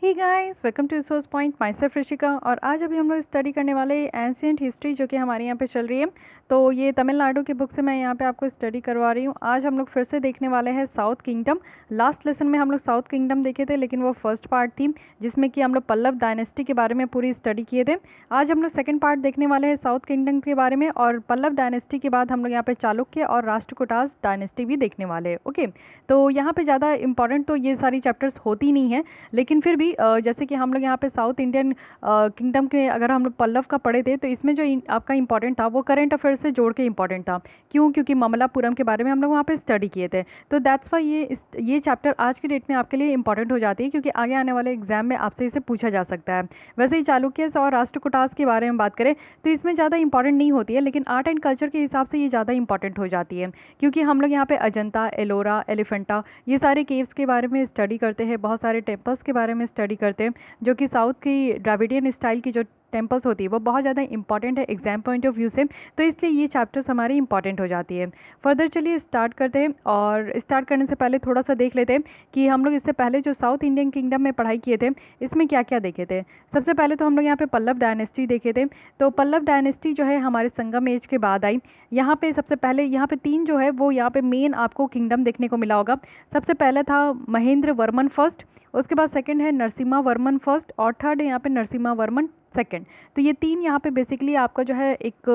Hey guys, welcome to resource point. Myself Rishika. और आज अभी हम लोग स्टडी करने वाले एंशियंट हिस्ट्री जो कि हमारे यहाँ पे चल रही है। तो ये तमिलनाडु की बुक से मैं यहाँ पे आपको स्टडी करवा रही हूँ। आज हम लोग फिर से देखने वाले हैं साउथ किंगडम। लास्ट लेसन में हम लोग साउथ किंगडम देखे थे, लेकिन वो फर्स्ट पार्ट थी जिसमें कि हम लोग पल्लव डायनेस्टी के बारे में पूरी स्टडी किए थे। आज हम लोग सेकंड पार्ट देखने वाले हैं साउथ किंगडम के बारे में, और पल्लव डायनेस्टी के बाद हम लोग यहाँ पे चालुक्य और राष्ट्रकूटास डायनेस्टी भी देखने वाले हैं। ओके, तो यहाँ पे ज़्यादा इंपॉर्टेंट तो ये सारी चैप्टर्स होती नहीं है, लेकिन फिर भी जैसे कि हम लोग यहाँ पे साउथ इंडियन किंगडम के अगर हम लोग पल्लव का पढ़े थे, तो इसमें जो आपका इंपॉर्टेंट था वो करंट अफेयर से जोड़ के इंपॉर्टेंट था। क्यों? क्योंकि ममलापुरम के बारे में हम लोग वहाँ पे स्टडी किए थे। तो दैट्स वाई ये चैप्टर आज की डेट में आपके लिए इंपॉर्टेंट हो जाती है, क्योंकि आगे आने वाले एग्जाम में आपसे इसे पूछा जा सकता है। वैसे ही चालुक्य और राष्ट्रकूटास के बारे में बात करें तो इसमें ज़्यादा इंपॉर्टेंट नहीं होती है, लेकिन आर्ट एंड कल्चर के हिसाब से ये ज़्यादा इंपॉर्टेंट हो जाती है, क्योंकि हम लोग यहाँ पे अजंता, एलोरा, एलिफेंटा ये सारे केव्स के बारे में स्टडी करते हैं, बहुत सारे टेम्पल्स के बारे में स्टडी करते हैं, जो कि साउथ की द्राविडियन स्टाइल की जो टेम्पल्स होती है वो बहुत ज़्यादा इंपॉर्टेंट है एग्जाम पॉइंट ऑफ व्यू से। तो इसलिए ये चैप्टर्स हमारी इंपॉर्टेंट हो जाती है। फर्दर चलिए स्टार्ट करते हैं, और स्टार्ट करने से पहले थोड़ा सा देख लेते हैं कि हम लोग इससे पहले जो साउथ इंडियन किंगडम में पढ़ाई किए थे इसमें क्या क्या देखे थे। सबसे पहले तो हम लोग यहाँ पे पल्लव डायनेस्टी देखे थे। तो पल्लव डायनेस्टी जो है हमारे संगम एज के बाद आई। यहाँ पे सबसे पहले यहाँ पे तीन जो है वो यहाँ पे मेन आपको किंगडम देखने को मिला होगा। सबसे पहले था महेंद्र वर्मन फर्स्ट, उसके बाद सेकंड है नरसिम्हा वर्मन फर्स्ट, और थर्ड है यहाँ पे नरसिम्हा वर्मन सेकंड। तो ये तीन यहाँ पे बेसिकली आपका जो है एक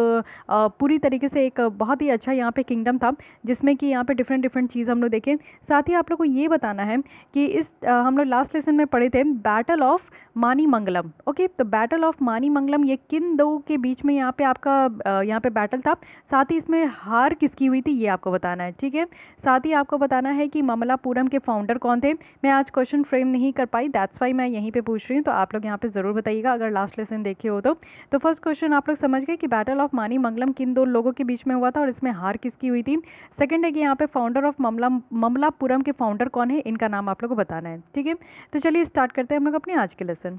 पूरी तरीके से एक बहुत ही अच्छा यहाँ पे किंगडम था, जिसमें कि यहाँ पे डिफरेंट डिफरेंट चीज़ हम लोग देखें। साथ ही आप लोग को ये बताना है कि इस हम लोग लास्ट लेसन में पढ़े थे बैटल ऑफ मानीमंगलम। ओके, तो बैटल ऑफ मानीमंगलम ये किन दो के बीच में यहाँ पे आपका यहाँ पे बैटल था, साथ ही इसमें हार किसकी हुई थी ये आपको बताना है। ठीक है, साथ ही आपको बताना है कि ममलापुरम के फाउंडर कौन थे। मैं आज क्वेश्चन फ्रेम नहीं कर पाई, दैट्स वाई मैं यहीं पे पूछ रही हूँ, तो आप लोग यहाँ पे ज़रूर बताइएगा अगर लास्ट लेसन देखे हो तो फर्स्ट क्वेश्चन आप लोग समझ गए कि बैटल ऑफ मानीमंगलम किन दो लोगों के बीच में हुआ था और इसमें हार किसकी हुई थी। सेकंड है कि यहाँ पे फाउंडर ऑफ ममलापुरम के फाउंडर कौन है, इनका नाम आप लोग को बताना है। ठीक है, तो चलिए स्टार्ट करते हैं हम लोग अपने आज के लेसन।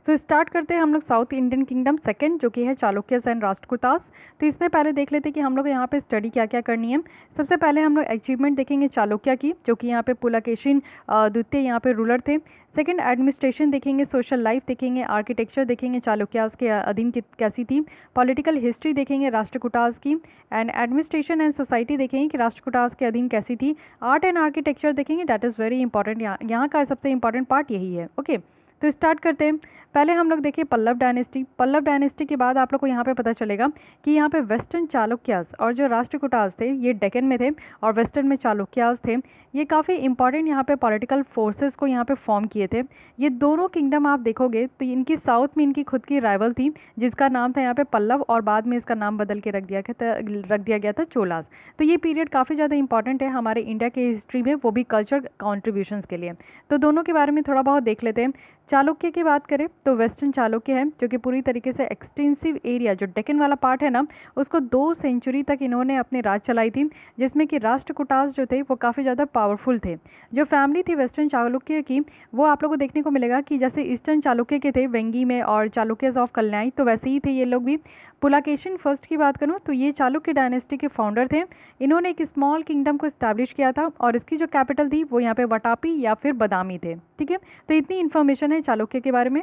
तो स्टार्ट करते हैं हम लोग साउथ इंडियन किंगडम सेकंड, जो कि है चालुक्यस एंड राष्ट्रकूटास। तो इसमें पहले देख लेते हैं कि हम लोग यहाँ पे स्टडी क्या क्या करनी है। सबसे पहले हम लोग अचीवमेंट देखेंगे चालुक्य की, जो कि यहाँ पे पुलकेशिन द्वितीय यहाँ पे रूलर थे। सेकंड एडमिनिस्ट्रेशन देखेंगे, सोशल लाइफ देखेंगे, आर्किटेक्चर देखेंगे चालुक्यास के अधीन कैसी थी, पॉलिटिकल हिस्ट्री देखेंगे राष्ट्रकूटास की, एंड एडमिनिस्ट्रेशन एंड सोसाइटी देखेंगे कि राष्ट्रकूटास के अधीन कैसी थी। आर्ट एंड आर्किटेक्चर देखेंगे, दैट इज़ वेरी इंपॉर्टेंट, यहाँ का सबसे इंपॉर्टेंट पार्ट यही है। ओके, तो स्टार्ट करते हैं। पहले हम लोग देखिए पल्लव डायनेस्टी। पल्लव डायनेस्टी के बाद आप लोग को यहाँ पे पता चलेगा कि यहाँ पे वेस्टर्न चालुक्यास और जो राष्ट्रकूटास थे ये डेक्कन में थे, और वेस्टर्न में चालुक्यास थे। ये काफ़ी इंपॉर्टेंट यहाँ पे पॉलिटिकल फोर्सेस को यहाँ पे फॉर्म किए थे। ये दोनों किंगडम आप देखोगे तो इनकी साउथ में इनकी खुद की राइवल थी, जिसका नाम था यहाँ पे पल्लव, और बाद में इसका नाम बदल के रख दिया गया था चोलास। तो ये पीरियड काफ़ी ज़्यादा इंपॉर्टेंट है हमारे इंडिया के हिस्ट्री में, वो भी कल्चर कॉन्ट्रीब्यूशंस के लिए। तो दोनों के बारे में थोड़ा बहुत देख लेते हैं। चालुक्य की बात करें तो वेस्टर्न चालुक्य है, जो कि पूरी तरीके से एक्सटेंसिव एरिया जो डेक्कन वाला पार्ट है ना, उसको 2 सेंचुरी तक इन्होंने अपनी राज चलाई थी, जिसमें कि राष्ट्रकूटास जो थे वो काफ़ी ज़्यादा पावरफुल थे। जो फैमिली थी वेस्टर्न चालुक्य की, वो आप लोगों को देखने को मिलेगा कि जैसे ईस्टर्न चालुक्य के थे वेंगी में और चालुक्यस ऑफ कल्याणी, तो वैसे ही थे ये लोग भी। पुलाकेशिन फर्स्ट की बात करूँ तो ये चालुक्य डायनेस्टी के फाउंडर थे। इन्होंने एक स्मॉल किंगडम को इस्टेब्लिश किया था, और इसकी जो कैपिटल थी वो यहाँ पे वटापी या फिर बदामी थे। ठीक है, तो इतनी इन्फॉर्मेशन है चालुक्य के बारे में।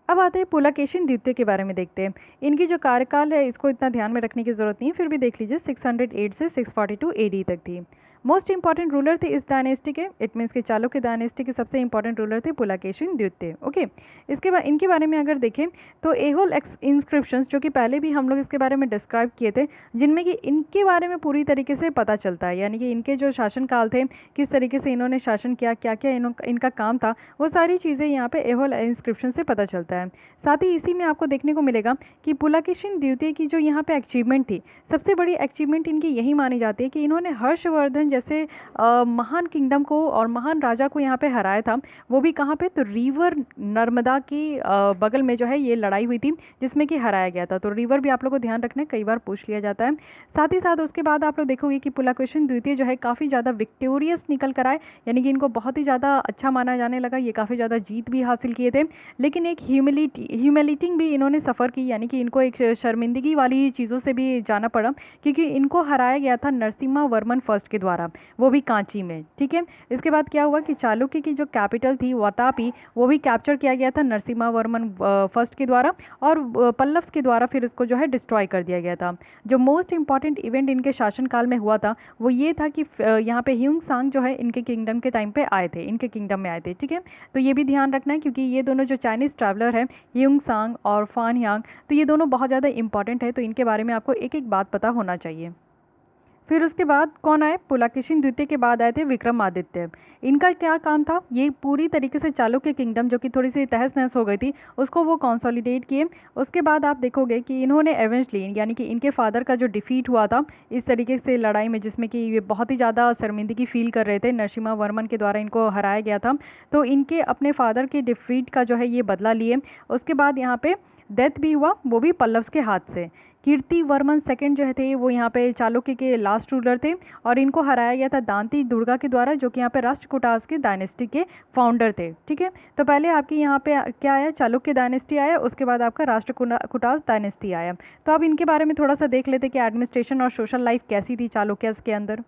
अब आते हैं पुलकेशिन द्वितीय के बारे में देखते हैं। इनकी जो कार्यकाल है इसको इतना ध्यान में रखने की जरूरत नहीं है, फिर भी देख लीजिए 608 से 642 एडी तक थी। मोस्ट इंपॉर्टेंट रूलर थे इस डायनेस्टी के, इट मीन्स के चालुक्य डायनेस्टी के सबसे इंपॉर्टेंट रूलर थे पुलकेशिन द्वितीय। ओके, इसके बाद इनके बारे में अगर देखें तो एहोल इंस्क्रिप्शंस, जो कि पहले भी हम लोग इसके बारे में डिस्क्राइब किए थे, जिनमें कि इनके बारे में पूरी तरीके से पता चलता है, यानी कि इनके जो शासनकाल थे, किस तरीके से इन्होंने शासन किया, क्या क्या इनका काम था, वो सारी चीज़ें यहाँ पे एहोल इंस्क्रिप्शन से पता चलता है। साथ ही इसी में आपको देखने को मिलेगा कि पुलकेशिन द्वितीय की जो यहाँ पे अचीवमेंट थी, सबसे बड़ी अचीवमेंट इनकी यही मानी जाती है कि इन्होंने हर्षवर्धन जैसे महान किंगडम को और महान राजा को यहाँ पे हराया था। वो भी कहाँ पे, तो रिवर नर्मदा की बगल में जो है ये लड़ाई हुई थी, जिसमें कि हराया गया था। तो रिवर भी आप लोग को ध्यान रखना है, कई बार पूछ लिया जाता है। साथ ही साथ उसके बाद आप लोग देखोगे कि पुलकेशिन द्वितीय जो है काफ़ी ज़्यादा विक्टोरियस निकल कर आए, यानी कि इनको बहुत ही ज़्यादा अच्छा माना जाने लगा, ये काफ़ी ज़्यादा जीत भी हासिल किए थे। लेकिन एक ह्यूमिलिटिंग भी इन्होंने सफ़र की, यानी कि इनको एक शर्मिंदगी वाली चीज़ों से भी जाना पड़ा, क्योंकि इनको हराया गया था नरसिम्हा वर्मन फर्स्ट के द्वारा। द्वारा, वो भी कांची में, ठीक है। इसके बाद क्या हुआ कि चालुक्य की जो कैपिटल थी वातापी, वो भी कैप्चर किया गया था नरसिम्हा वर्मन फर्स्ट के द्वारा, और पल्लव्स के द्वारा फिर इसको जो है डिस्ट्रॉय कर दिया गया था। जो मोस्ट इंपॉर्टेंट इवेंट इनके शासनकाल में हुआ था वो ये था कि यहाँ पे ह्यूंग सांग जो है इनके किंगडम के टाइम पे आए थे, इनके किंगडम में आए थे, ठीक है। तो ये भी ध्यान रखना है क्योंकि ये दोनों जो चाइनीज़ ट्रैवलर है ह्यूंग सांग और फान यांग, तो ये दोनों बहुत ज़्यादा इंपॉर्टेंट है, तो इनके बारे में आपको एक एक बात पता होना चाहिए। फिर उसके बाद कौन आए, पुलकेशिन द्वितीय के बाद आए थे विक्रमादित्य। इनका क्या काम था, ये पूरी तरीके से चालुक्य किंगडम जो कि थोड़ी सी तहस नहस हो गई थी उसको वो कंसोलिडेट किए। उसके बाद आप देखोगे कि इन्होंने एवेंचुअली यानी कि इनके फादर का जो डिफीट हुआ था इस तरीके से लड़ाई में, जिसमें कि ये बहुत ही ज़्यादा शर्मिंदगी फील कर रहे थे, नरसिम्हा वर्मन के द्वारा इनको हराया गया था, तो इनके अपने फादर के डिफीट का जो है ये बदला लिए। उसके बाद यहाँ पे डेथ भी हुआ, वो भी पल्लव्स के हाथ से। कीर्ति वर्मन सेकंड जो थे वो यहाँ पे चालुक्य के लास्ट रूलर थे, और इनको हराया गया था दांती दुर्गा के द्वारा, जो कि यहाँ पे राष्ट्रकूटास के डायनेस्टी के फाउंडर थे, ठीक है। तो पहले आपकी यहाँ पे क्या आया, चालुक्य डायनेस्टी आया, उसके बाद आपका राष्ट्रकूटास डायनेस्टी आया। तो अब इनके बारे में थोड़ा सा देख लेते कि एडमिनिस्ट्रेशन और सोशल लाइफ कैसी थी चालुक्यस के अंदर।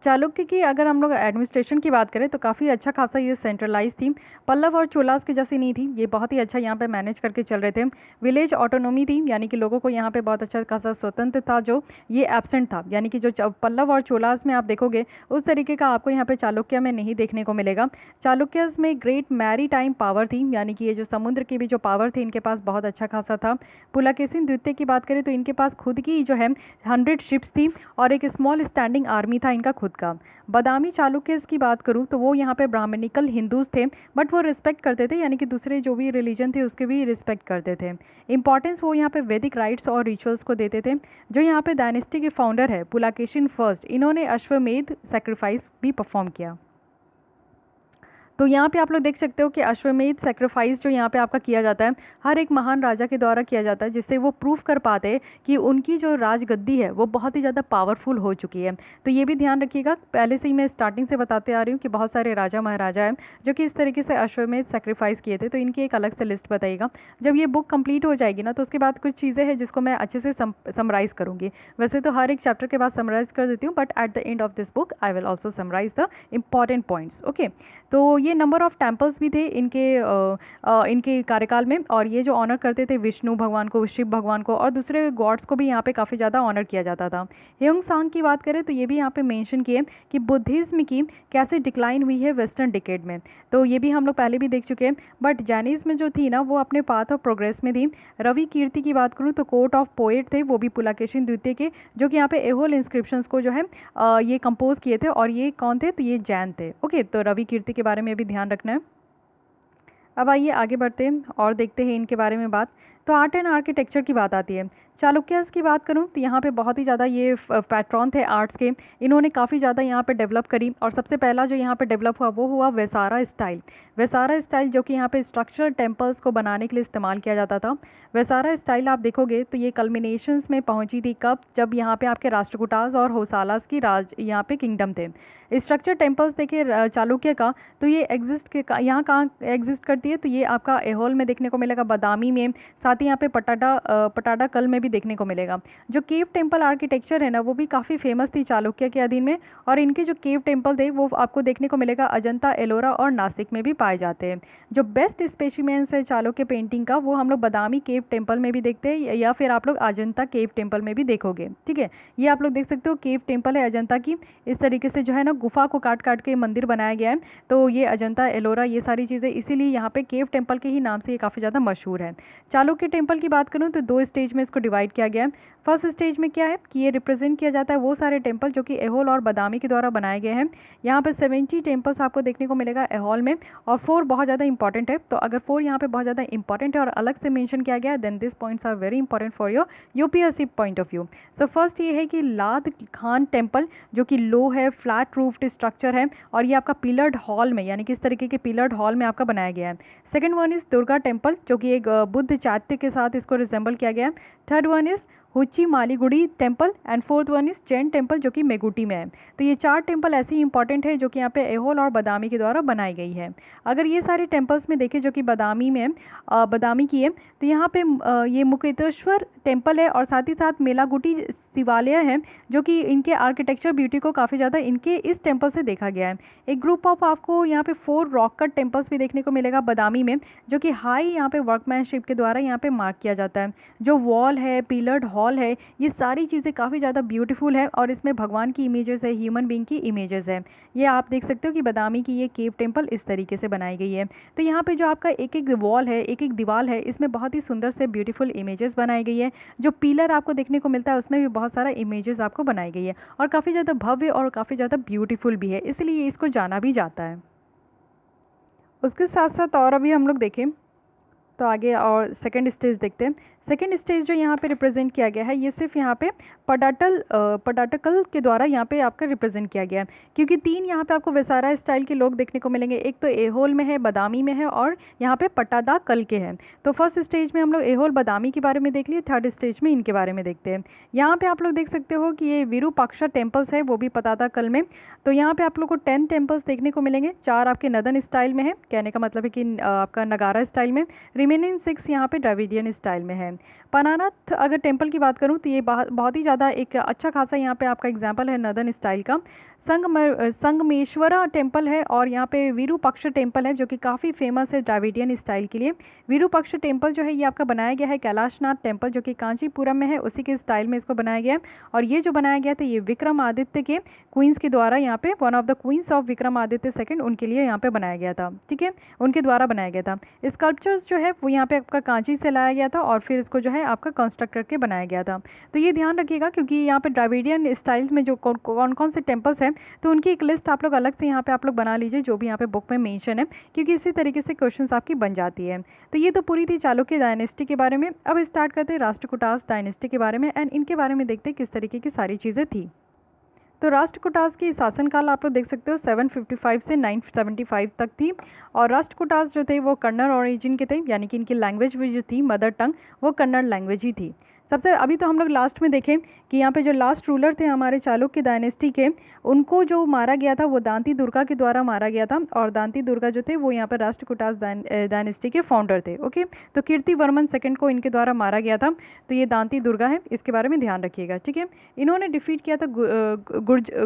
चालुक्य की अगर हम लोग एडमिनिस्ट्रेशन की बात करें तो काफ़ी अच्छा खासा ये सेंट्रलाइज थी, पल्लव और चोलास की जैसी नहीं थी, ये बहुत ही अच्छा यहाँ पे मैनेज करके चल रहे थे। विलेज ऑटोनोमी थी, यानी कि लोगों को यहाँ पे बहुत अच्छा खासा स्वतंत्र था, जो ये एब्सेंट था, यानी कि जो पल्लव और चोलास में आप देखोगे उस तरीके का आपको यहाँ पे चालुक्य में नहीं देखने को मिलेगा। चालुक्यस में ग्रेट मैरी टाइम पावर थी, यानी कि ये जो समुद्र की भी जो पावर थी इनके पास बहुत अच्छा खासा था। पुलकेशिन द्वितीय की बात करें तो इनके पास खुद की जो है 100 शिप्स थी और एक स्मॉल स्टैंडिंग आर्मी था इनका खुद का। बादामी चालुक्यस की बात करूं तो वो यहाँ पे ब्राह्मणिकल हिंदूज थे, बट वो रिस्पेक्ट करते थे, यानी कि दूसरे जो भी रिलीजन थे उसके भी रिस्पेक्ट करते थे। इंपॉर्टेंस वो यहाँ पे वैदिक राइट्स और रिचुअल्स को देते थे। जो यहाँ पे डायनेस्टी के फाउंडर है पुलकेशिन फर्स्ट, इन्होंने अश्वमेध सेक्रीफाइस भी परफॉर्म किया। तो यहाँ पे आप लोग देख सकते हो कि अश्वमेध सेक्रीफाइस जो यहाँ पे आपका किया जाता है हर एक महान राजा के द्वारा किया जाता है, जिससे वो प्रूव कर पाते हैं कि उनकी जो राजगद्दी है वो बहुत ही ज़्यादा पावरफुल हो चुकी है। तो ये भी ध्यान रखिएगा, पहले से ही मैं स्टार्टिंग से बताते आ रही हूँ कि बहुत सारे राजा महाराजा हैं जो कि इस तरीके से अश्वमेध सेक्रीफाइस किए थे, तो इनकी एक अलग से लिस्ट बताइएगा। जब ये बुक कंप्लीट हो जाएगी ना तो उसके बाद कुछ चीज़ें हैं जिसको मैं अच्छे से समराइज़ करूँगी। वैसे तो हर एक चैप्टर के बाद समराइज़ कर देती हूँ, but at the end of this book I will also summarise the important points, okay. तो ये नंबर ऑफ टेम्पल्स भी थे इनके कार्यकाल में, और ये जो ऑनर करते थे विष्णु भगवान को, शिव भगवान को, और दूसरे गॉड्स को भी यहाँ पे काफ़ी ज़्यादा ऑनर किया जाता था। ह्यूंग सांग की बात करें तो ये भी यहाँ पे मेंशन किए कि बुद्धिज़्म की कैसे डिक्लाइन हुई है वेस्टर्न डिकेड में, तो ये भी हम लोग पहले भी देख चुके हैं। बट जैनिज़्म में जो थी ना वो अपने पाथ ऑफ प्रोग्रेस में थी। रवि कीर्ति की बात करूँ तो कोर्ट ऑफ पोएट थे, वो भी पुलकेशिन द्वितीय के, जो कि यहाँ पे एहोल इंस्क्रिप्शंस को जो है ये कंपोज किए थे, और ये कौन थे, तो ये जैन थे, ओके। तो रवि कीर्ति के बारे में भी ध्यान रखना है। अब आइए आगे बढ़ते हैं और देखते हैं इनके बारे में बात। तो आर्ट एंड आर्किटेक्चर की बात आती है। चालुक्यस की बात करूं तो यहाँ पे बहुत ही ज़्यादा ये पैट्रॉन थे आर्ट्स के, इन्होंने काफ़ी ज़्यादा यहाँ पे डेवलप करी, और सबसे पहला जो यहाँ पे डेवलप हुआ वो हुआ वेसारा स्टाइल। वेसारा स्टाइल जो कि यहाँ पे स्ट्रक्चरल टेम्पल्स को बनाने के लिए इस्तेमाल किया जाता था। वेसारा स्टाइल आप देखोगे तो ये कल्मिनेशंस में पहुँची थी कब, जब यहाँ पे आपके राष्ट्रकूटास और होसालास की यहाँ पे किंगडम थे। स्ट्रक्चर टेम्पल्स देखिए चालुक्य का, तो ये यहाँ कहाँ एग्जिस्ट करती है, तो ये आपका एहोल में देखने को मिलेगा, बादामी में, साथ ही यहाँ पे पटाडा कल में भी देखने को मिलेगा। जो केव टेम्पल आर्किटेक्चर है ना वो भी काफ़ी फेमस थी चालुक्य के अधीन में, और इनके जो केव टेम्पल थे वो आपको देखने को मिलेगा अजंता, एलोरा और नासिक में भी पाए जाते हैं। जो बेस्ट स्पेसिमेंस है चालुक्य पेंटिंग का वो हम लोग बादामी केव टेम्पल में भी देखते हैं, या फिर आप लोग अजंता केव टेम्पल में भी देखोगे, ठीक है। ये आप लोग देख सकते हो केव टेम्पल है अजंता की, इस तरीके से जो है ना गुफा को काट काट के मंदिर बनाया गया है, तो ये अजंता, एलोरा, ये सारी चीज़ें, इसीलिए यहाँ पे केव टेम्पल के ही नाम से ये काफ़ी ज़्यादा मशहूर है। चालुक्य टेम्पल की बात करूँ तो 2 स्टेज में इसको डिवाइड किया गया है। फर्स्ट स्टेज में क्या है कि ये रिप्रेजेंट किया जाता है वो सारे टेम्पल जो कि एहोल और बादामी के द्वारा बनाए गए हैं। यहाँ पे 70 टेम्पल्स आपको देखने को मिलेगा एहोल में, और 4 बहुत ज़्यादा इंपॉर्टेंट है। तो अगर 4 यहाँ पे बहुत ज़्यादा इंपॉर्टेंट है और अलग से मेंशन किया गया है, then this points are very important for your UPSC point of view. So first ये है कि लाद खान टेम्पल, जो कि लो है, फ्लैट रूफ्ड स्ट्रक्चर है, और ये आपका पिलर्ड हॉल में, यानी कि इस तरीके के पिलर्ड हॉल में आपका बनाया गया है। Second one is Durga temple, जो कि एक बुद्ध चैत्य के साथ इसको रिजेंबल किया गया है। Third one is Huchchi Malligudi temple and fourth one is Jain temple जो कि मेगुटी में है। तो ये 4 टेम्पल ऐसे ही इंपॉर्टेंट है जो कि यहाँ पे ऐहोल और बदामी के द्वारा बनाई गई है। अगर ये सारे टेम्पल्स में देखें जो कि बदामी में बदामी की है, तो यहाँ पे ये मुकेतेश्वर टेम्पल है और साथ ही साथ मेलागुटी शिवालय है जो कि इनके आर्किटेक्चर ब्यूटी को काफ़ी ज़्यादा इनके इस टेम्पल से देखा गया है। एक ग्रुप ऑफ आपको यहाँ पे 4 रॉक कट टेम्पल्स भी देखने को मिलेगा बदामी में, जो कि हाई यहाँ पे वर्कमैनशिप के द्वारा यहाँ पे मार्क किया जाता है। जो वॉल है, पिलर्ड हॉल है, ये सारी चीज़ें काफ़ी ज़्यादा ब्यूटीफुल है और इसमें भगवान की इमेजेस है, ह्यूमन बींग की इमेजेस है। ये आप देख सकते हो कि बदामी की ये केव टेम्पल इस तरीके से बनाई गई है। तो यहाँ पे जो आपका एक एक वॉल है, एक एक दीवार है, इसमें बहुत ही सुंदर से ब्यूटीफुल इमेजेस बनाई गई है। जो पिलर आपको देखने को मिलता है उसमें भी बहुत सारा इमेजेस आपको बनाई गई है और काफ़ी ज़्यादा भव्य और काफ़ी ज़्यादा ब्यूटीफुल भी है, इसलिए इसको जाना भी जाता है। उसके साथ साथ और अभी हम लोग देखें तो आगे और सेकंड स्टेज देखते हैं। सेकंड स्टेज जो यहाँ पे रिप्रेजेंट किया गया है, ये सिर्फ यहाँ पे पटाटकल के द्वारा यहाँ पे आपका रिप्रेजेंट किया गया है, क्योंकि 3 यहाँ पे आपको वेसारा स्टाइल के लोग देखने को मिलेंगे। एक तो ऐहोल में है, बदामी में है और यहाँ पे पटादाकल के हैं। तो फर्स्ट स्टेज में हम लोग ऐहोल बदामी के बारे में देख लिए, थर्ड स्टेज में इनके बारे में देखते हैं। यहाँ पे आप लोग देख सकते हो कि ये विरूपाक्षा टेम्पल्स है, वो भी पटादाकल में। तो यहाँ पे आप लोग को 10 टेम्पल्स देखने को मिलेंगे। 4 आपके नदन स्टाइल में है, कहने का मतलब है कि आपका नगारा स्टाइल में, रिमेनिंग 6 यहाँ पे द्रविडियन स्टाइल में है। पनानाथ अगर टेम्पल की बात करूँ तो ये बहुत ही ज़्यादा एक अच्छा खासा यहाँ पे आपका एग्जाम्पल है नदन स्टाइल का। संगमेश्वरा टेम्पल है और यहाँ पे विरूपाक्ष टेम्पल है जो कि काफ़ी फेमस है द्राविडियन स्टाइल के लिए। विरूपाक्ष टेम्पल जो है ये आपका बनाया गया है कैलाशनाथ टेम्पल जो कि कांचीपुरम में है, उसी के स्टाइल में इसको बनाया गया है। और ये जो बनाया गया था ये विक्रमादित्य के क्वींस के द्वारा, यहाँ पे one of the queens of Vikramaditya second, उनके लिए यहाँ पे बनाया गया था। ठीक है, उनके द्वारा बनाया गया था। स्कल्पचर्स जो है वो यहाँ पे आपका कांची से लाया गया था और फिर इसको जो है आपका कंस्ट्रक्ट करके बनाया गया था। तो ये ध्यान रखिएगा क्योंकि यहाँ पे द्राविडियन स्टाइल्स में जो कौन कौन से टेम्पल्स हैं तो उनकी एक लिस्ट आप लोग अलग से यहाँ पे आप लोग बना लीजिए, जो भी यहाँ पे बुक में मेंशन है, क्योंकि इसी तरीके से क्वेश्चंस आपकी बन जाती है। तो ये तो पूरी थी चालुक्य डायनेस्टी के बारे में। अब स्टार्ट करते हैं राष्ट्रकूटास डायनेस्टी के बारे में एंड इनके बारे में देखते हैं किस तरीके की सारी चीज़ें थी। तो राष्ट्रकूटास की शासनकाल आप लोग देख सकते हो 755 से 975 तक थी। और राष्ट्रकूटास जो थे वो कन्नड़ ओरिजिन के थे, यानी कि इनकी लैंग्वेज भी जो थी मदर टंग वो कन्नड़ लैंग्वेज ही थी। सबसे अभी तो हम लोग लास्ट में देखें कि यहाँ पे जो लास्ट रूलर थे हमारे चालुक्य डायनेस्टी के, उनको जो मारा गया था वो दांती दुर्गा के द्वारा मारा गया था। और दांती दुर्गा जो थे वो यहाँ पर राष्ट्रकूटास डायनेस्टी के फाउंडर थे। ओके, तो कीर्तिवर्मन सेकंड को इनके द्वारा मारा गया था। तो ये दांती दुर्गा है, इसके बारे में ध्यान रखिएगा। ठीक है, इन्होंने डिफीट किया था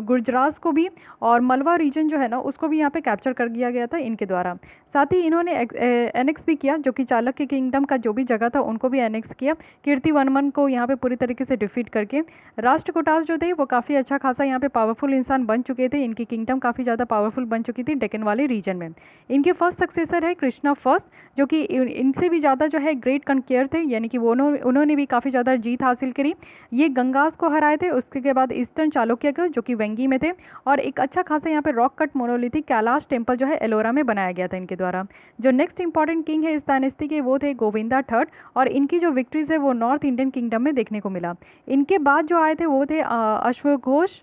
गुर्जरास को भी, और मलवा रीजन जो है ना उसको भी यहाँ पे कैप्चर कर दिया गया था इनके द्वारा। साथ ही इन्होंने एनेक्स भी किया, जो कि चालुक्य किंगडम का जो भी जगह था उनको भी एनेक्स किया कीर्तिवर्मन को यहाँ पे पूरी तरीके से डिफीट करके। राष्ट्रकूटास जो थे वो काफ़ी अच्छा खासा यहाँ पे पावरफुल इंसान बन चुके थे, इनकी किंगडम काफ़ी ज़्यादा पावरफुल बन चुकी थी डेक्कन वाले रीजन में। इनके फर्स्ट सक्सेसर है कृष्णा फर्स्ट, जो कि इनसे भी ज़्यादा जो है ग्रेट कंक्यर थे, यानी कि वो उन्होंने भी काफ़ी ज़्यादा जीत हासिल करी। ये गंगास को हराए थे, उसके बाद ईस्टर्न चालुक्य को जो कि वेंगी में थे, और एक अच्छा खासा यहाँ पे rock cut monolithic Kailash temple जो है एलोरा में बनाया गया था इनके द्वारा। जो नेक्स्ट इंपॉर्टेंट किंग है इस डायनेस्टी के वो थे गोविंदा थर्ड, और इनकी जो विक्ट्रीज है वो नॉर्थ इंडियन किंगडम में देखने को मिला। इनके बाद जो आए थे वो थे अश्वघोष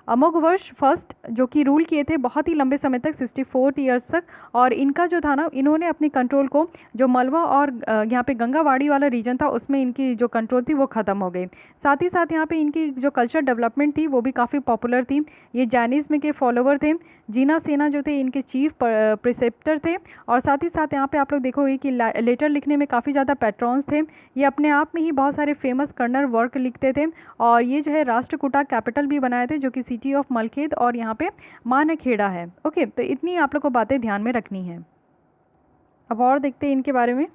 अमोघवर्ष फर्स्ट, जो कि रूल किए थे बहुत ही लंबे समय तक 64 ईयर्स तक। और इनका जो था ना, इन्होंने अपनी कंट्रोल को जो मलवा और यहाँ पे गंगावाड़ी वाला रीजन था उसमें इनकी जो कंट्रोल थी वो ख़त्म हो गई। साथ ही साथ यहाँ पे इनकी जो कल्चर डेवलपमेंट थी वो भी काफ़ी पॉपुलर थी। ये जैनिज्म के फॉलोवर थे। जीना सेना जो थे इनके चीफ प्रिसेप्टर थे। और साथ ही साथ यहाँ पे आप लोग देखोगे कि लेटर लिखने में काफ़ी ज़्यादा पैट्रॉन्स थे। ये अपने आप में ही बहुत सारे फेमस कन्नड़ वर्क लिखते थे, और ये जो है राष्ट्रकूटा कैपिटल भी बनाए थे, जो कि सिटी ऑफ मलखेद और यहाँ पे मानखेड़ा है। ओके, तो इतनी आप लोग को बातें ध्यान में रखनी है। अब और देखते हैं इनके बारे में।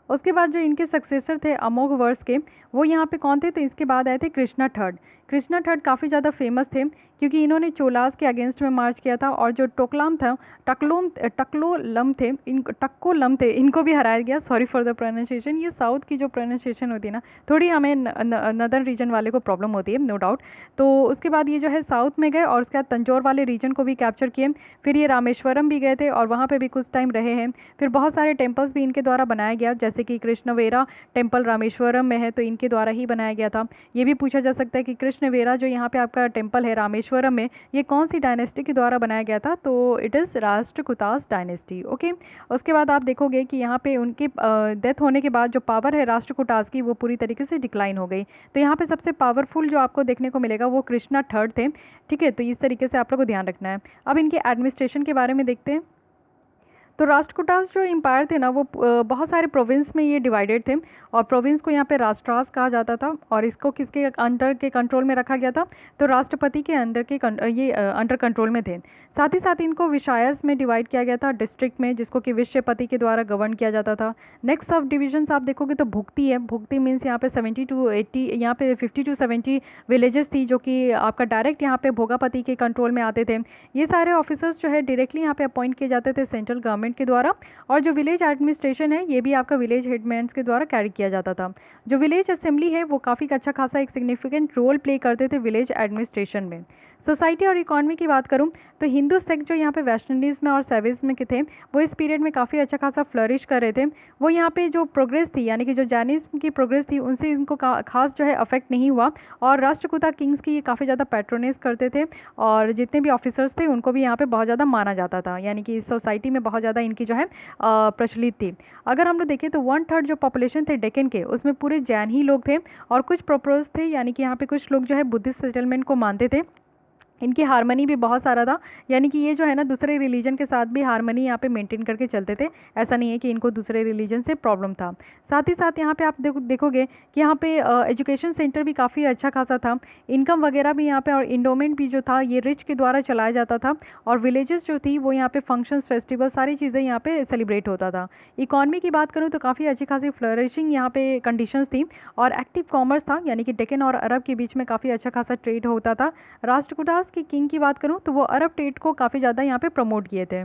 उसके बाद जो इनके सक्सेसर थे अमोघवर्ष के, वो यहाँ पे कौन थे, तो इसके बाद आए थे कृष्णा थर्ड। कृष्णा थर्ड काफ़ी ज़्यादा फेमस थे क्योंकि इन्होंने चोलास के अगेंस्ट में मार्च किया था, और जो टोकलाम था टक्लोलम थे, इनको भी हराया गया। सॉरी फॉर द प्रोनाउंसिएशन, ये साउथ की जो प्रोनाउंसिएशन होती है ना, थोड़ी हमें नदर्न रीजन वाले को प्रॉब्लम होती है, नो डाउट। तो उसके बाद ये जो है साउथ में गए और उसके बाद तंजौर वाले रीजन को भी कैप्चर किए। फिर ये रामेश्वरम भी गए थे और वहाँ पर भी कुछ टाइम रहे हैं। फिर बहुत सारे टेम्पल्स भी इनके द्वारा बनाया गया, जैसे कि कृष्णवेरा टेम्पल रामेश्वरम में है, तो इनके द्वारा ही बनाया गया था। ये भी पूछा जा सकता है कि कृष्ण कृष्णवेरा जो यहाँ पे आपका टेम्पल है रामेश्वरम में, ये कौन सी डायनेस्टी के द्वारा बनाया गया था? तो it is Rashtrakutas dynasty. Okay, उसके बाद आप देखोगे कि यहाँ पे उनकी डेथ होने के बाद जो पावर है राष्ट्रकूटास की वो पूरी तरीके से डिक्लाइन हो गई। तो यहाँ पे सबसे पावरफुल जो आपको देखने को मिलेगा वो कृष्णा थर्ड थे। ठीक है, तो इस तरीके से आप लोग को ध्यान रखना है। अब इनके एडमिनिस्ट्रेशन के बारे में देखते हैं। तो राष्ट्रकूटास जो एम्पायर थे ना वो बहुत सारे प्रोविंस में ये डिवाइडेड थे, और प्रोविंस को यहाँ पे राष्ट्रास कहा जाता था, और इसको किसके अंडर के कंट्रोल में रखा गया था? तो राष्ट्रपति के अंडर के ये अंडर कंट्रोल में थे। साथ ही साथ इनको विषायस में डिवाइड किया गया था, डिस्ट्रिक्ट में, जिसको कि विषयपति के द्वारा गवर्न किया जाता था। नेक्स्ट सब डिविजन्स आप देखोगे तो भुक्ति है। भुक्ति मीन्स यहाँ पे 70 to 80, यहाँ पे 50 to 70 विलेजेस थी जो कि आपका डायरेक्ट यहाँ पे भोगापति के कंट्रोल में आते थे। ये सारे ऑफिसर्स जो है डायरेक्टली यहाँ पे अपॉइंट किए जाते थे सेंट्रल गवर्नमेंट के द्वारा, और जो विलेज एडमिनिस्ट्रेशन है ये भी आपका विलेज हेडमैन्स के द्वारा कैरी किया जाता था। जो विलेज असेंबली है वो काफ़ी अच्छा खासा एक सिग्निफिकेंट रोल प्ले करते थे विलेज एडमिनिस्ट्रेशन में। सोसाइटी और इकॉनमी की बात करूं तो हिंदू सेक्ट जो यहाँ पे वेस्ट इंडीज़ में और सर्विस में के थे वो इस पीरियड में काफ़ी अच्छा खासा फ्लरिश कर रहे थे। वो यहाँ पे जो प्रोग्रेस थी यानी कि जो जैनिज्म की प्रोग्रेस थी उनसे इनको खास जो है अफेक्ट नहीं हुआ, और राष्ट्रकूटा किंग्स की ये काफ़ी ज़्यादा पैट्रोनाइज करते थे, और जितने भी ऑफिसर्स थे उनको भी यहाँ पे बहुत ज़्यादा माना जाता था, यानी कि इस सोसाइटी में बहुत ज़्यादा इनकी जो है प्रचलित थी। अगर हम लोग देखें तो 1/3 जो पॉपुलेशन थे डेक्कन के उसमें पूरे जैन ही लोग थे, और कुछ प्रोपोज थे, यानी कि यहाँ पे कुछ लोग जो है बुद्धिस्ट सेटलमेंट को मानते थे। इनकी हारमनी भी बहुत सारा था, यानी कि ये जो है ना दूसरे रिलीजन के साथ भी हारमनी यहाँ पे मेंटेन करके चलते थे। ऐसा नहीं है कि इनको दूसरे रिलीजन से प्रॉब्लम था। साथ ही साथ यहाँ पे आप देखोगे कि यहाँ पे एजुकेशन सेंटर भी काफ़ी अच्छा खासा था। इनकम वगैरह भी यहाँ पे और इंडोमेंट भी जो था ये रिच के द्वारा चलाया जाता था, और विलेजेस जो थी वो यहाँ पे फंक्शंस, फेस्टिवल, सारी चीज़ें यहाँ पे सेलिब्रेट होता था। इकॉनमी की बात करूँ तो काफ़ी अच्छी खासी फ्लरिशिंग यहाँ पे कंडीशंस थी, और एक्टिव कॉमर्स था, यानी कि डेक्कन और अरब के बीच में काफ़ी अच्छा खासा ट्रेड होता था। राष्ट्रकूटास की किंग की बात करूं तो वो अरब ट्रेड को काफ़ी ज़्यादा यहाँ पे प्रमोट किए थे।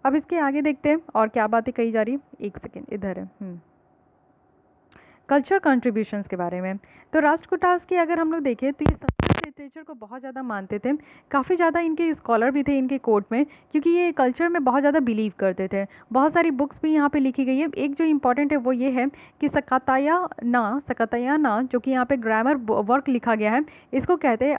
अब इसके आगे देखते हैं और क्या बातें कही जा रही। एक सेकेंड, इधर है कल्चर कंट्रीब्यूशंस के बारे में। तो राष्ट्रकूटास की अगर हम लोग देखें तो ये संस्कृत लिटरेचर को बहुत ज़्यादा मानते थे। काफ़ी ज़्यादा इनके स्कॉलर भी थे इनके कोर्ट में, क्योंकि ये कल्चर में बहुत ज़्यादा बिलीव करते थे। बहुत सारी बुक्स भी यहाँ पे लिखी गई है। एक जो इंपॉर्टेंट है वो ये है कि सकतायाना जो कि यहाँ पे ग्रामर वर्क लिखा गया है, इसको कहते हैं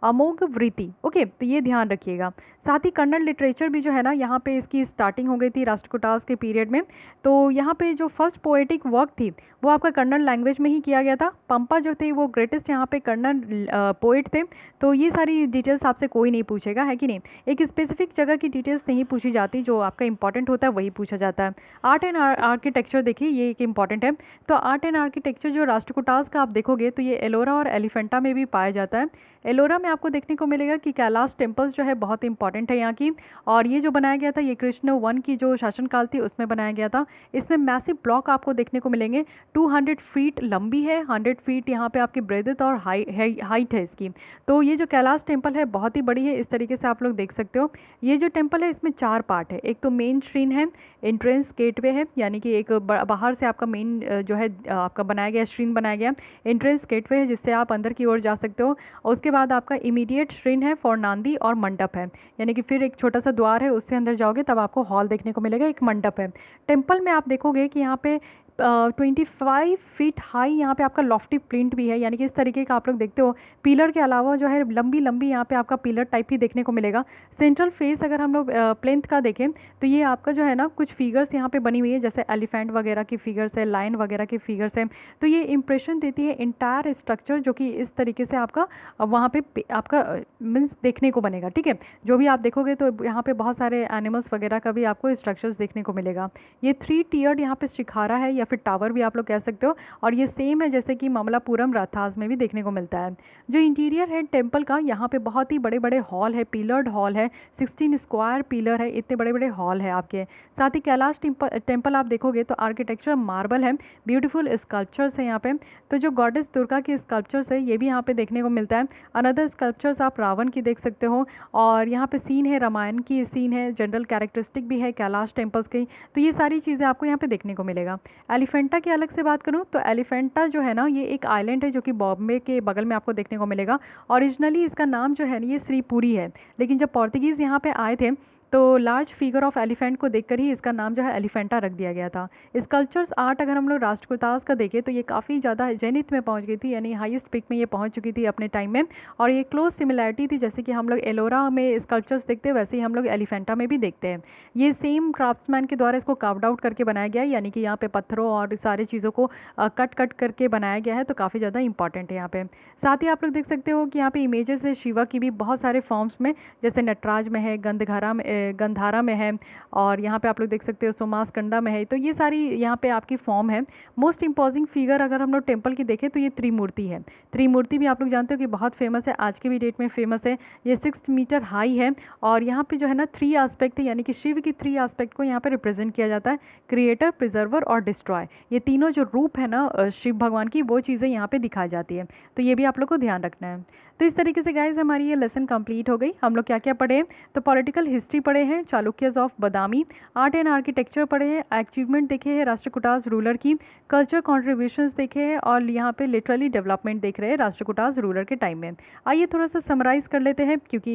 अमोघ वृत्ति। ओके, तो ये ध्यान रखिएगा। साथ ही कन्नड़ लिटरेचर भी जो है ना यहाँ पे इसकी स्टार्टिंग हो गई थी राष्ट्रकूटास के पीरियड में। तो यहाँ पे जो फर्स्ट पोएटिक वर्क थी वो आपका कन्नड़ लैंग्वेज में ही किया गया था। पंपा जो थे वो ग्रेटेस्ट यहाँ पे कन्नड़ पोइट थे। तो ये सारी डिटेल्स आपसे कोई नहीं पूछेगा, है कि नहीं। एक स्पेसिफिक जगह की डिटेल्स नहीं पूछी जाती, जो आपका इंपॉर्टेंट होता है वही पूछा जाता है। आर्ट एंड आर्किटेक्चर देखिए, ये एक इंपॉर्टेंट है। तो आर्ट एंड आर्किटेक्चर जो राष्ट्रकूटास का आप देखोगे तो ये एलोरा और एलिफेंटा में भी पाया जाता है। एलोरा में आपको देखने को मिलेगा कि कैलाश टेम्पल्स जो है बहुत इंपॉर्टेंट है यहाँ की, और ये जो बनाया गया था ये कृष्ण 1 की जो शासनकाल थी उसमें बनाया गया था। इसमें मैसिव ब्लॉक आपको देखने को मिलेंगे। 200 फीट लंबी है, 100 फीट यहाँ पे आपकी ब्रेडथ और हाइट है इसकी। तो ये जो कैलाश टेम्पल है बहुत ही बड़ी है, इस तरीके से आप लोग देख सकते हो। ये जो टेम्पल है इसमें 4 पार्ट है। एक तो मेन श्रीन है, एंट्रेंस गेटवे है, यानी कि एक बाहर से आपका मेन जो है आपका बनाया गया श्रीन बनाया गया, एंट्रेंस गेटवे है जिससे आप अंदर की ओर जा सकते हो। और उसके बाद आपका इमीडिएट श्रीन है, फॉर नांदी और मंडप है, यानी कि फिर एक छोटा सा द्वार है, उससे अंदर जाओगे तब आपको हॉल देखने को मिलेगा, एक मंडप है। टेम्पल में आप देखोगे कि यहाँ पे 25 फीट हाई यहाँ पे आपका लॉफ्टी प्लिंट भी है, यानी कि इस तरीके का आप लोग देखते हो। पिलर के अलावा जो है लंबी लंबी यहाँ पे आपका पिलर टाइप ही देखने को मिलेगा। सेंट्रल फेस अगर हम लोग प्लिंथ का देखें तो ये आपका जो है ना कुछ फिगर्स यहाँ पे बनी हुई है, जैसे एलिफेंट वगैरह की फिगर्स है, लाइन वगैरह की फिगर्स है। तो ये इंप्रेशन देती है इंटायर स्ट्रक्चर जो कि इस तरीके से आपका वहाँ पे आपका मीन्स देखने को बनेगा। ठीक है, जो भी आप देखोगे तो यहाँ पे बहुत सारे एनिमल्स वगैरह का भी आपको स्ट्रक्चर्स देखने को मिलेगा। ये 3 टियर्ड यहाँ पे शिखारा है या फिर टावर भी आप लोग कह सकते हो, और ये सेम है जैसे कि ममलापुरम राथास में भी देखने को मिलता है। जो इंटीरियर है टेम्पल का, यहाँ पे बहुत ही बड़े बड़े हॉल है, पिलर्ड हॉल है, 16 स्क्वायर पिलर है, इतने बड़े बड़े हॉल है आपके। साथ ही कैलाश टेम्पल आप देखोगे तो आर्किटेक्चर मार्बल है, ब्यूटीफुल स्कल्पचर्स है यहाँ पे। तो जो गॉडेस दुर्गा की स्कल्पचर्स है ये भी यहाँ पे देखने को मिलता है। अनदर स्कल्पचर्स आप रावण की देख सकते हो, और यहाँ पे सीन है रामायण की सीन है, जनरल कैरेक्टरिस्टिक भी है कैलाश टेम्पल्स की। तो ये सारी चीज़ें आपको यहाँ पे देखने को मिलेगा। एलिफेंटा की अलग से बात करूँ तो एलिफेंटा जो है ना ये एक आइलैंड है जो कि बॉम्बे के बगल में आपको देखने को मिलेगा। ओरिजिनली इसका नाम जो है ना ये श्रीपुरी है, लेकिन जब पोर्तुगीज़ यहाँ पे आए थे तो लार्ज फिगर ऑफ एलिफेंट को देखकर ही इसका नाम जो है एलिफेंटा रख दिया गया था। स्कल्पचर्स आर्ट अगर हम लोग राष्ट्रकूटास का देखें तो ये काफ़ी ज़्यादा जेनिथ में पहुंच गई थी, यानी हाईएस्ट पिक में ये पहुंच चुकी थी अपने टाइम में। और ये क्लोज सिमिलैरिटी थी, जैसे कि हम लोग एलोरा में स्कल्पचर्स देखते हैं वैसे ही हम लोग एलिफेंटा में भी देखते हैं। ये सेम क्राफ्ट्समैन के द्वारा इसको कार्व्ड आउट करके बनाया गया है, यानी कि यहाँ पे पत्थरों और सारी चीज़ों को कट कट करके बनाया गया है, तो काफ़ी ज़्यादा इंपॉर्टेंट है यहाँ पे। साथ ही आप लोग देख सकते हो कि यहाँ पे इमेजेस है शिवा की भी बहुत सारे फॉर्म्स में, जैसे नटराज में है, गंधारा में है, और यहाँ पे आप लोग देख सकते हो सोमास्कंदा में है। तो ये सारी यहाँ पे आपकी फॉर्म है। मोस्ट इम्पोजिंग फिगर अगर हम लोग टेम्पल की देखें तो ये त्रिमूर्ति है। त्रिमूर्ति भी आप लोग जानते हो कि बहुत फेमस है, आज के भी डेट में फेमस है। ये 6 मीटर हाई है, और यहाँ पे जो है ना 3 आस्पेक्ट है, यानी कि शिव की 3 आस्पेक्ट को यहाँ पे रिप्रेजेंट किया जाता है, क्रिएटर, प्रिजर्वर और डिस्ट्रॉय। ये तीनों जो रूप है ना शिव भगवान की, वो चीज़ें यहाँ पे दिखाई जाती है, तो ये भी आप लोग को ध्यान रखना है। तो इस तरीके से गाइज हमारी ये लेसन कंप्लीट हो गई। हम लोग क्या क्या पढ़े, तो पॉलिटिकल हिस्ट्री पढ़े हैं, Chalukyas of Badami, art and architecture पढ़े हैं, अचीवमेंट देखे हैं राष्ट्रकूटास रूलर की, कल्चर कॉन्ट्रीब्यूशंस देखे हैं, और यहाँ पे लिटरली डेवलपमेंट देख रहे हैं राष्ट्रकूटास रूलर के टाइम में। आइए थोड़ा सा समराइज़ कर लेते हैं, क्योंकि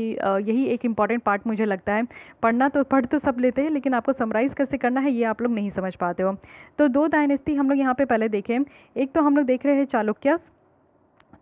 यही एक इंपॉर्टेंट पार्ट मुझे लगता है। पढ़ तो सब लेते हैं, लेकिन आपको समराइज़ कैसे करना है ये आप लोग नहीं समझ पाते हो। तो 2 डायनेस्टी हम लोग यहाँ पे पहले देखें। एक तो हम लोग देख रहे हैं चालुक्यस,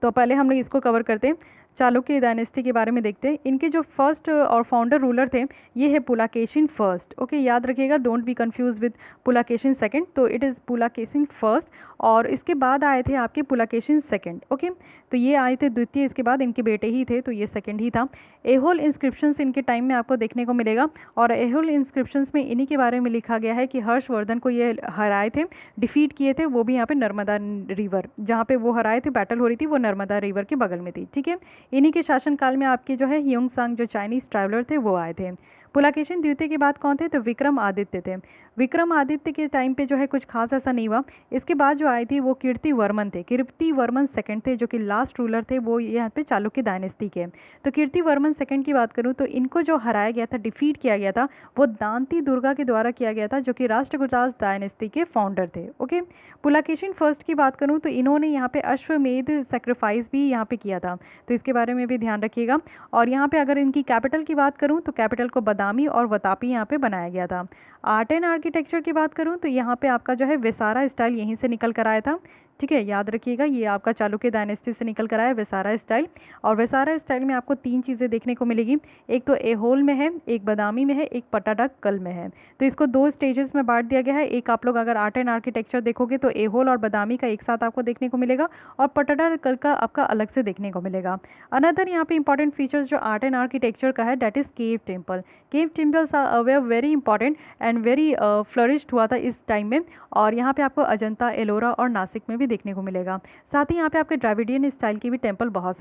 तो पहले हम लोग इसको कवर करते हैं। चालुक्य डायनेस्टी के बारे में देखते हैं। इनके जो फर्स्ट और फाउंडर रूलर थे ये है पुलाकेशिन फर्स्ट। ओके, याद रखिएगा, don't be confuse with Pulakeshin second, तो इट इज़ पुलाकेशिन फर्स्ट। और इसके बाद आए थे आपके पुलाकेशिन सेकंड। ओके, तो ये आए थे द्वितीय, इसके बाद इनके बेटे ही थे, तो ये सेकंड ही था। एहोल इंस्क्रिप्शंस इनके टाइम में आपको देखने को मिलेगा, और एहोल इंस्क्रिप्शंस में इन्हीं के बारे में लिखा गया है कि हर्षवर्धन को ये हराए थे, डिफीट किए थे, वो भी यहाँ पे नर्मदा रिवर, जहाँ पे वो हराए थे, बैटल हो रही थी, वो नर्मदा रिवर के बगल में थी। ठीक है, इन्हीं के शासनकाल में आपके जो है ह्यूंगसांग जो चाइनीज़ ट्रैवलर थे वो आए थे। पुलाकेशिन द्वितीय के बाद कौन थे, तो विक्रमादित्य थे। विक्रमादित्य के टाइम पे जो है कुछ खास ऐसा नहीं हुआ। इसके बाद जो आई थी वो कीर्तिवर्मन थे, कीर्तिवर्मन सेकंड थे, जो कि लास्ट रूलर थे वो यहाँ पे चालुक्य डायनेस्टी के। तो कीर्तिवर्मन सेकंड की बात करूँ तो इनको जो हराया गया था, डिफीट किया गया था, वो दांती दुर्गा के द्वारा किया गया था, जो कि राष्ट्रकूटास डायनेस्टी के फाउंडर थे। ओके, पुलाकेशिन फर्स्ट की बात करूँ तो इन्होंने यहाँ पे अश्वमेध सेक्रीफाइस भी यहाँ पे किया था, तो इसके बारे में भी ध्यान रखिएगा। और यहाँ पे अगर इनकी कैपिटल की बात करूँ तो कैपिटल को बादामी और वतापी यहाँ पे बनाया गया था। आर्ट एंड आर्किटेक्चर की बात करूँ तो यहाँ पे आपका जो है वेसारा स्टाइल यहीं से निकल कर आया था। ठीक है, याद रखिएगा, ये आपका चालुक्य डायनेस्टी से निकल कर आया वेसारा स्टाइल। और वेसारा स्टाइल में आपको 3 चीज़ें देखने को मिलेगी, एक तो एहोल में है, एक बादामी में है, एक पट्टाडकल में है। तो इसको 2 स्टेजेस में बांट दिया गया है। एक आप लोग अगर आर्ट एंड आर्किटेक्चर देखोगे तो एहोल और बादामी का एक साथ आपको देखने को मिलेगा, और पट्टाडकल का आपका अलग से देखने को मिलेगा। अनदर यहाँ पे इंपॉर्टेंट फीचर्स जो आर्ट एंड आर्किटेक्चर का है, that is cave temple. Cave temples way very important and very flourished हुआ था इस टाइम में, और यहाँ पे आपको अजंता, एलोरा और नासिक में भी देखने को मिलेगा। साथ ही यहाँ पे आपके द्रविडियन स्टाइल की भी टेम्पल बहुत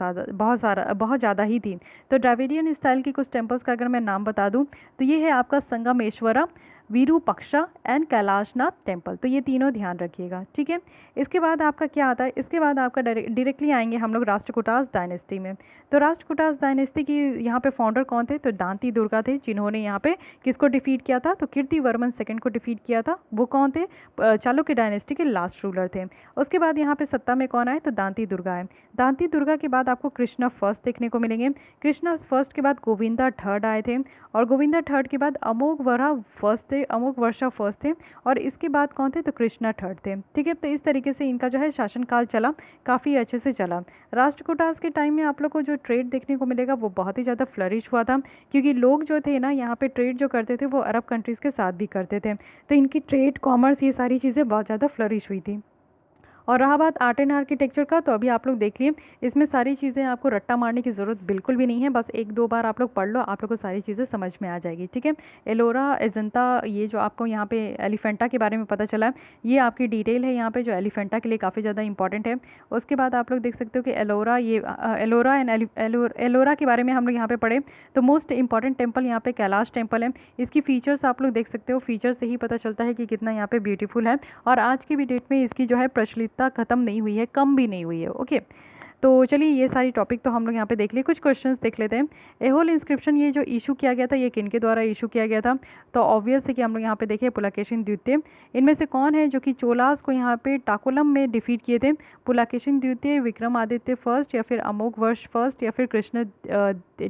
ज़्यादा ही थी। तो द्रविडियन स्टाइल की कुछ टेम्पल्स का अगर मैं नाम बता दूँ तो ये है आपका संगमेश्वरा, विरूपक्षा एंड कैलाशनाथ टेम्पल। तो ये तीनों ध्यान रखिएगा। ठीक है, इसके बाद आपका क्या आता है, इसके बाद आपका डायरेक्टली आएंगे हम लोग राष्ट्रकूटास डायनेस्टी में। तो राष्ट्रकूटास डायनेस्टी की यहाँ पे फाउंडर कौन थे, तो दांती दुर्गा थे, जिन्होंने यहाँ पे किसको डिफीट किया था, तो कीर्तिवर्मन सेकंड को डिफीट किया था। वो कौन थे, चालुक्य डायनेस्टी के लास्ट रूलर थे। उसके बाद यहाँ पे सत्ता में कौन आए, तो दांती दुर्गा है। दांती दुर्गा के बाद आपको कृष्णा फर्स्ट देखने को मिलेंगे। कृष्णा फर्स्ट के बाद गोविंदा थर्ड आए थे, और गोविंदा थर्ड के बाद अमोघवर्षा फर्स्ट थे, और इसके बाद कौन थे, तो कृष्णा थर्ड थे। ठीक है, तो इस तरीके से इनका जो है शासनकाल चला, काफ़ी अच्छे से चला। राष्ट्रकूटास के टाइम में आप लोग को जो ट्रेड देखने को मिलेगा वो बहुत ही ज़्यादा फ्लरिश हुआ था, क्योंकि लोग जो थे ना यहाँ पे ट्रेड जो करते थे वो अरब कंट्रीज़ के साथ भी करते थे, तो इनकी ट्रेड, कॉमर्स, ये सारी चीज़ें बहुत ज़्यादा फ्लरिश हुई थी। और रहा बात आर्ट एंड आर्किटेक्चर का, तो अभी आप लोग देख लिए, इसमें सारी चीज़ें आपको रट्टा मारने की ज़रूरत बिल्कुल भी नहीं है, बस 1-2 बार आप लोग पढ़ लो, आप लोग को सारी चीज़ें समझ में आ जाएगी। ठीक है, एलोरा, अजंता, ये जो आपको यहाँ पे एलिफेंटा के बारे में पता चला है, ये आपकी डिटेल है यहाँ पे जो एलिफेंटा के लिए काफ़ी ज़्यादा इंपॉर्टेंट है। उसके बाद आप लोग देख सकते हो कि एलोरा, ये एलोरा एंड एलोरा के बारे में हम लोग यहाँ पे पढ़े, तो मोस्ट इंपॉर्टेंट टेम्पल यहाँ पे कैलाश टेम्पल है। इसकी फीचर्स आप लोग देख सकते हो, फीचर से ही पता चलता है कि कितना यहाँ पे ब्यूटीफुल है, और आज की भी डेट में इसकी जो है प्रचलित ख़त्म नहीं हुई है, कम भी नहीं हुई है। ओके, तो चलिए ये सारी टॉपिक तो हम लोग यहाँ पे देख लिए, कुछ क्वेश्चंस देख लेते हैं। एहोल इंस्क्रिप्शन ये जो इशू किया गया था, ये किन के द्वारा इशू किया गया था, तो ऑब्वियस है कि हम लोग यहाँ पे देखें पुलाकेशिन द्वितीय। इनमें से कौन है जो कि चोलास को यहाँ पे टाकुलम में डिफीट किए थे, पुलाकेशिन द्वितीय, विक्रमादित्य फर्स्ट, या फिर अमोघवर्ष फर्स्ट, या फिर कृष्ण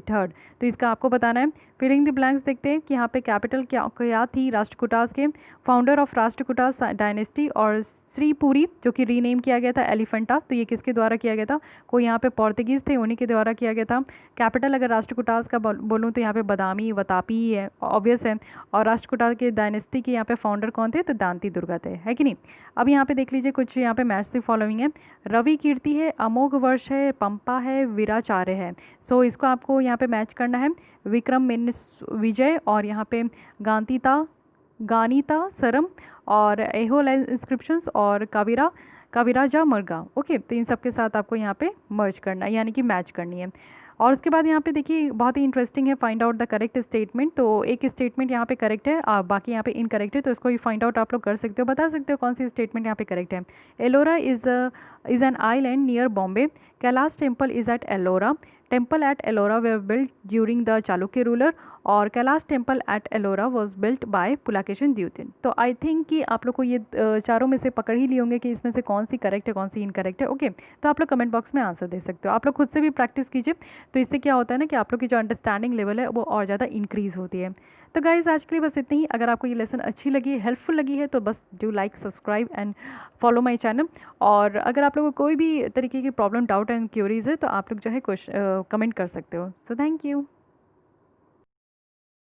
थर्ड, तो इसका आपको बताना है। फिलिंग द ब्लैंक्स देखते हैं कि यहाँ पे कैपिटल क्या क्या थी राष्ट्रकूटास के, फाउंडर ऑफ राष्ट्रकूटास डायनेस्टी, और श्रीपुरी जो कि रीनेम किया गया था एलिफेंटा, तो ये किसके द्वारा किया गया था, कोई यहाँ पे पोर्तुगीज़ थे उन्हीं के द्वारा किया गया था। कैपिटल अगर राष्ट्रकूटास का बोलूँ तो यहाँ पे बदामी वतापी ही है, ऑब्वियस है। और राष्ट्रकूटा के डायनेस्टी के यहाँ पे फाउंडर कौन थे, तो दांती दुर्गा थे, है कि नहीं। अब यहाँ पे देख लीजिए कुछ यहाँ पे मैच से फॉलोइंग है, रवि कीर्ति है, अमोघ वर्ष है, पंपा है, वीराचार्य है। सो इसको आपको यहाँ पे मैच करना है, विक्रम मीन्स विजय, और यहाँ पे गांतीता गानीता सरम, और एहोल इंस्क्रिप्शंस, और काविराजा मर्गा। ओके, तो इन सब के साथ आपको यहाँ पे मर्ज करना है, यानी कि मैच करनी है। और उसके बाद यहाँ पे देखिए बहुत ही इंटरेस्टिंग है, find out the correct statement. तो एक स्टेटमेंट यहाँ पे करेक्ट है, बाकी यहाँ पे इनकरेक्ट है, तो इसको भी फाइंड आउट आप लोग कर सकते हो, बता सकते हो कौन सी स्टेटमेंट यहाँ पे करेक्ट है। Ellora is an island near Bombay, Kailash temple is at Ellora, temple at Ellora were built during the Chalukya ruler, और Kailash temple at Ellora was built by Pulakeshin द्वितीय। तो आई थिंक कि आप लोग को ये चारों में से पकड़ ही लिए होंगे कि इसमें से कौन सी करेक्ट है कौन सी इनकरेक्ट है। ओके, तो आप लोग कमेंट बॉक्स में आंसर दे सकते हो, आप लोग खुद से भी प्रैक्टिस कीजिए, तो इससे क्या होता है ना कि आप लोग की जो अंडरस्टैंडिंग लेवल है वो और ज़्यादा इंक्रीज़ होती है। तो गाइज़ आज के लिए बस इतनी ही। अगर आपको ये लेसन अच्छी लगी, हेल्पफुल लगी है, तो बस do like, subscribe and follow my channel. और अगर आप लोगों को कोई भी तरीके की प्रॉब्लम, डाउट एंड क्यूरीज है, तो आप लोग जो है कमेंट कर सकते हो। So thank you.